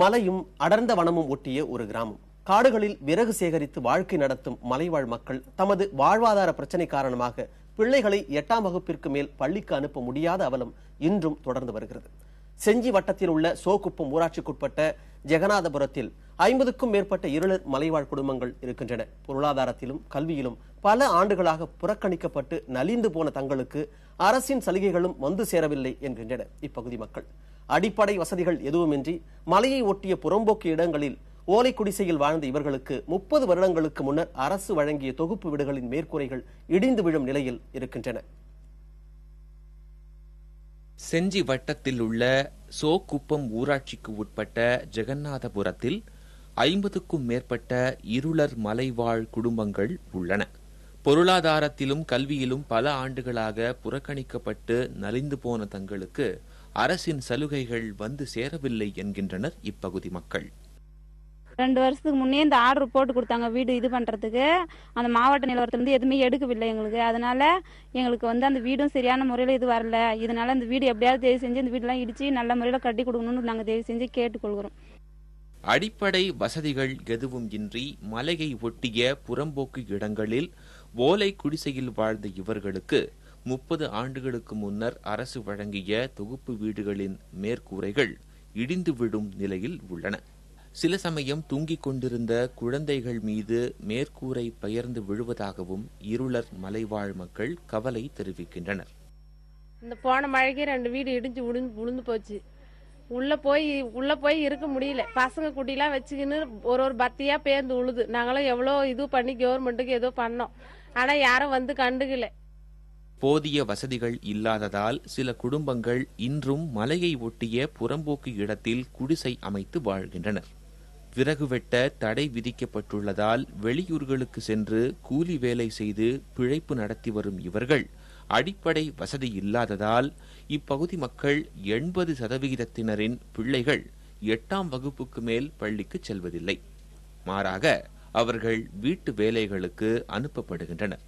மலையும் அடர்ந்த வனமும் ஒட்டிய ஒரு கிராமம். காடுகளில் விறகு சேகரித்து வாழ்க்கை நடத்தும் மலைவாழ் மக்கள் தமது வாழ்வாதார பிரச்சனை காரணமாக பிள்ளைகளை 8ஆம் வகுப்பிற்கு மேல் பள்ளிக்கு அனுப்ப முடியாத அவலம் இன்றும் தொடர்ந்து வருகிறது. செஞ்சி வட்டத்தில் உள்ள சோகுப்பம் ஊராட்சிக்குட்பட்ட ஜெகநாதபுரத்தில் 50க்கும் மேற்பட்ட இருளர் மலைவாழ் குடும்பங்கள் இருக்கின்றன. பொருளாதாரத்திலும் கல்வியிலும் பல ஆண்டுகளாக புறக்கணிக்கப்பட்டு நலிந்து போன தங்களுக்கு அரசின் சலுகைகளும் வந்து சேரவில்லை என்கின்றனர் இப்பகுதி மக்கள். அடிப்படை வசதிகள் எதுவுமின்றி மலையை ஒட்டிய புறம்போக்கு இடங்களில் ஓலை குடிசையில் வாழ்ந்த இவர்களுக்கு 30 வருடங்களுக்கு முன்னர் அரசு வழங்கிய தொகுப்பு வீடுகளின் மேற்கூரைகள் இடிந்து விழும் நிலையில் இருக்கின்றன. செஞ்சி வட்டத்தில் உள்ள சோகுப்பம் ஊராட்சிக்கு உட்பட்ட ஜெகநாதபுரத்தில் 50க்கும் மேற்பட்ட இருளர் மலைவாழ் குடும்பங்கள் உள்ளன. பொருளாதாரத்திலும் கல்வியிலும் பல ஆண்டுகளாக புறக்கணிக்கப்பட்டு நலிந்து போன தங்களுக்கு அரசின் சலுகைகள் வந்து சேரவில்லை என்கின்றனர் இப்பகுதி மக்கள். 2 வருஷத்துக்கு முன்னே இந்த ஆர்டர் போட்டு கொடுத்தாங்க வீடு இது பண்றதுக்கு. அந்த மாவட்ட நிலவரத்திலிருந்து எதுவுமே எடுக்கவில்லை எங்களுக்கு. அதனால எங்களுக்கு அந்த வீடும் சரியான முறையில் இது வரல. இதனால அந்த வீடு எப்படியாவது தேவை செஞ்சு இந்த வீடெல்லாம் இடிச்சு நல்ல முறையில் கட்டி கொடுக்கணும்னு நாங்கள் தேவை செஞ்சு கேட்டுக்கொள்கிறோம். அடிப்படை வசதிகள் எதுவும் இன்றி மலையை ஒட்டிய புறம்போக்கு இடங்களில் ஓலை குடிசையில் வாழ்ந்த இவர்களுக்கு 30 ஆண்டுகளுக்கு முன்னர் அரசு வழங்கிய தொகுப்பு வீடுகளின் மேற்கூரைகள் இடிந்து விடும் நிலையில் உள்ளன. சில சமயம் தூங்கிக் கொண்டிருந்த குழந்தைகள் மீது மேற்கூரை பெயர்ந்து விழுவதாகவும் இருளர் மலைவாழ் மக்கள் கவலை தெரிவிக்கின்றனர். இந்த போன மழைக்கு 2 வீடு இடிஞ்சு விழுந்து போச்சு. உள்ள போய் இருக்க முடியல. பசங்க குட்டிலாம் வச்சுக்கின்னு ஒரு பத்தியா பேர்ந்து உழுது. நாங்களும் எவ்வளோ இது பண்ணி கவர்மெண்ட்டுக்கு ஏதோ பண்ணோம். ஆனா யாரும் வந்து கண்டுக்கல. போதிய வசதிகள் இல்லாததால் சில குடும்பங்கள் இன்றும் மலையை ஒட்டிய புறம்போக்கு இடத்தில் குடிசை அமைத்து வாழ்கின்றனர். விறகு வெட்ட தடை விதிக்கப்பட்டுள்ளதால் வெளியூர்களுக்கு சென்று கூலி வேலை செய்து பிழைப்பு நடத்தி வரும் இவர்கள் அடிப்படை வசதி இல்லாததால் இப்பகுதி மக்கள் 80% பிள்ளைகள் 8ஆம் வகுப்புக்கு மேல் பள்ளிக்கு செல்வதில்லை. மாறாக அவர்கள் வீட்டு வேலைகளுக்கு அனுப்பப்படுகின்றனர்.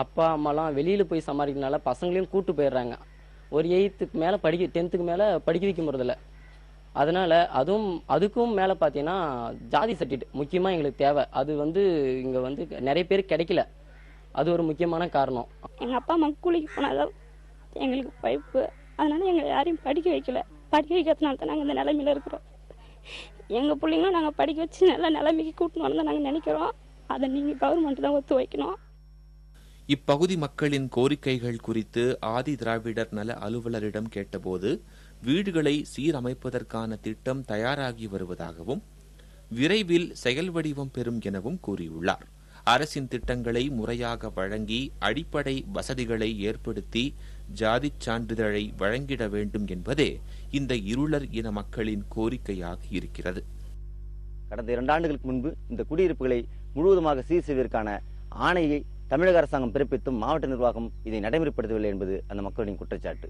அப்பா அம்மாலாம் வெளியில போய் சமாளிக்கிறதுனால பசங்களையும் கூட்டு போயிடுறாங்க. ஒரு 8th மேல 10th மேல படிக்க வைக்க முடியல. அதனால அதுக்கும் மேல பாத்தீங்கன்னா ஜாதி சர்டிஃபிகேட் முக்கியமா எங்களுக்கு தேவை. அது இங்க நிறைய பேர் கிடைக்கல. அது ஒரு முக்கியமான காரணம். எங்க அப்பா அம்மா கூலிக்கு போனாதான் எங்களுக்கு படிப்பு. அதனால எங்களை யாரையும் படிக்க வைக்கல. படிக்க வைக்கிறதுனால தான் நாங்கள் இந்த நிலைமையில இருக்கிறோம். எங்க பிள்ளைங்களும் நாங்கள் படிக்க வச்சு நல்ல நிலைமைக்கு கூட்டணும் தான் நாங்கள் நினைக்கிறோம். அதை நீங்க கவர்மெண்ட் தான் ஒத்து வைக்கணும். இப்பகுதி மக்களின் கோரிக்கைகள் குறித்து ஆதி திராவிடர் நல அலுவலரிடம் கேட்டபோது வீடுகளை சீரமைப்பதற்கான திட்டம் தயாராகி வருவதாகவும் விரைவில் செயல் வடிவம் பெறும் எனவும் கூறியுள்ளார். அரசின் திட்டங்களை முறையாக வழங்கி அடிப்படை வசதிகளை ஏற்படுத்தி ஜாதி சான்றிதழை வழங்கிட வேண்டும் என்பதே இந்த இருளர் இன மக்களின் கோரிக்கையாக இருக்கிறது. கடந்த 2 ஆண்டுகளுக்கு முன்பு இந்த குடியிருப்புகளை முழுவதுமாக சீர் செய்வதற்கான ஆணையை தமிழக அரசாங்கம் பிறப்பித்தும் மாவட்ட நிர்வாகம் இதை நடைமுறைப்படுத்தவில்லை என்பது அந்த மக்களின் குற்றச்சாட்டு.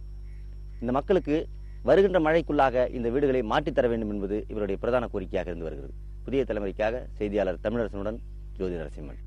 இந்த மக்களுக்கு வருகின்ற மழைக்குள்ளாக இந்த வீடுகளை மாற்றித்தர வேண்டும் என்பது இவருடைய பிரதான கோரிக்கையாக இருந்து வருகிறது. புதிய தலைமுறைக்காக செய்தியாளர் தமிழரசனுடன் ஜோதி நரசிம்மன்.